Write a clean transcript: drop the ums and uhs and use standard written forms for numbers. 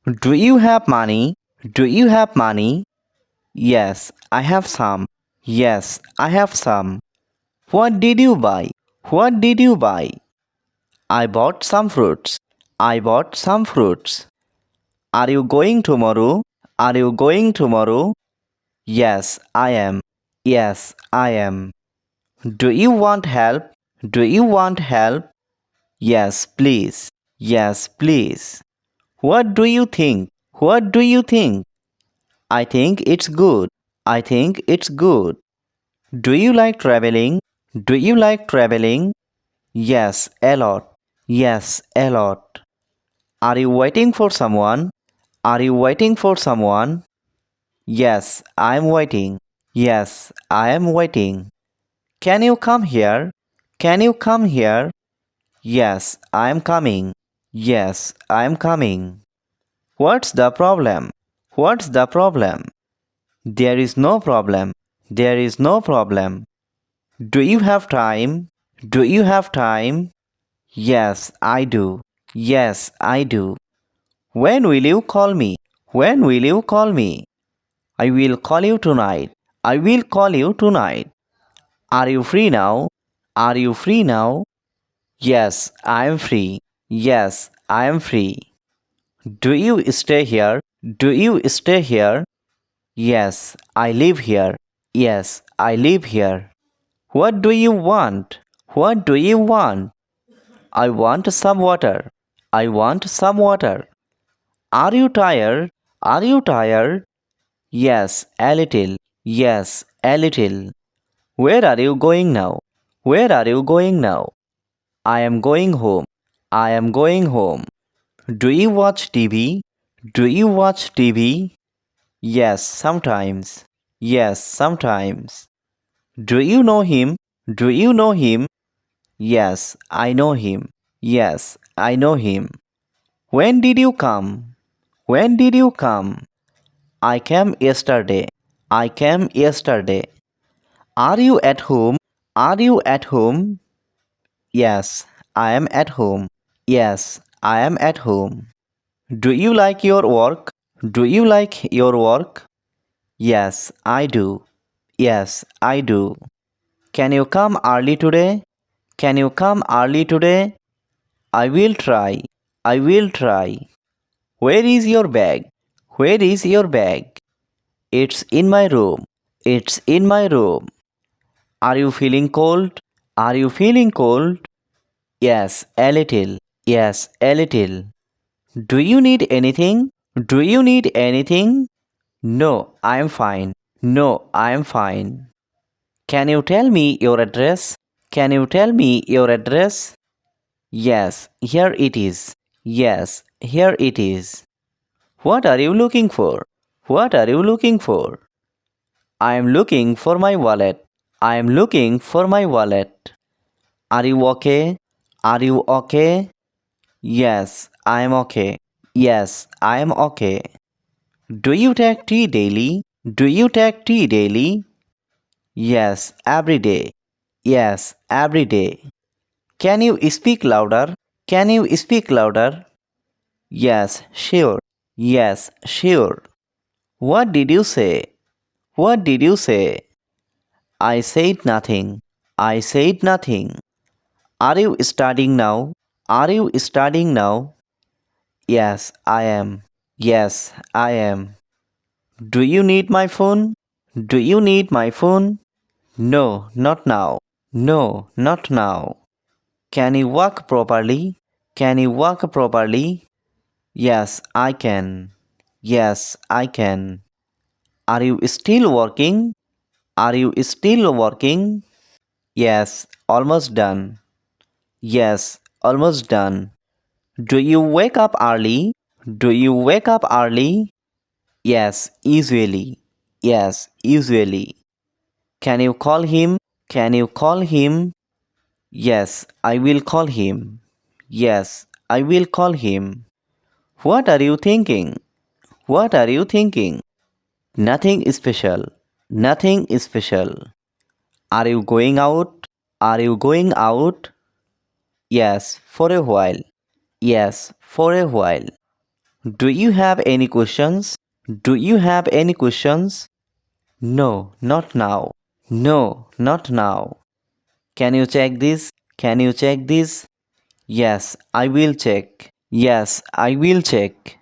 Do you have money? Do you have money? Yes, I have some. Yes, I have some. What did you buy? What did you buy? I bought some fruits. I bought some fruits. Are you going tomorrow? Are you going tomorrow? Yes, I am. Yes, I am. Do you want help? Do you want help? Yes, please. Yes, please. What do you think? What do you think? I think it's good. I think it's good. Do you like traveling? Do you like traveling? Yes, a lot. Yes, a lot. Are you waiting for someone? Are you waiting for someone? Yes, I'm waiting. Yes, I am waiting. Can you come here? Can you come here? Yes, I'm coming. Yes, I'm coming. What's the problem? What's the problem? There is no problem. There is no problem. Do you have time? Do you have time? Yes, I do. Yes, I do. When will you call me? When will you call me? I will call you tonight. I will call you tonight. Are you free now? Are you free now? Yes, I am free. Yes, I am free. Do you stay here? Do you stay here? Yes, I live here. Yes, I live here. What do you want? What do you want? I want some water. I want some water. Are you tired? Are you tired? Yes, a little. Yes, a little. Where are you going now? Where are you going now? I am going home. I am going home. Do you watch TV? Do you watch TV? Yes, sometimes. Yes, sometimes. Do you know him? Do you know him? Yes, I know him. Yes, I know him. When did you come? When did you come? I came yesterday. I came yesterday. Are you at home? Are you at home? Yes, I am at home. Yes, I am at home. Do you like your work? Do you like your work? Yes, I do. Yes, I do. Can you come early today? Can you come early today? I will try. I will try. Where is your bag? Where is your bag? It's in my room. It's in my room. Are you feeling cold? Are you feeling cold? Yes, a little. Yes, a little. Do you need anything? Do you need anything? No, I am fine. No, I am fine. Can you tell me your address? Can you tell me your address? Yes, here it is. Yes, here it is. What are you looking for? What are you looking for? I am looking for my wallet. I am looking for my wallet. Are you okay? Are you okay? Yes, I am okay. Yes, I am okay. Do you take tea daily? Do you take tea daily? Yes, every day. Yes, every day. Can you speak louder? Can you speak louder? Yes, sure. Yes, sure. What did you say? What did you say? I said nothing. I said nothing. Are you studying now? Are you studying now? Yes, I am. Yes, I am. Do you need my phone? Do you need my phone? No, not now. No, not now. Can you walk properly? Can you walk properly? Yes, I can. Yes, I can. Are you still working? Are you still working? Yes, almost done. Yes, almost done. Do you wake up early? Do you wake up early? Yes, usually. Yes, usually. Can you call him? Can you call him? Yes, I will call him. Yes, I will call him. What are you thinking? What are you thinking? Nothing special. Nothing special. Are you going out? Are you going out? Yes, for a while. Yes, for a while. Do you have any questions? Do you have any questions? No, not now. No, not now. Can you check this? Can you check this? Yes, I will check. Yes, I will check.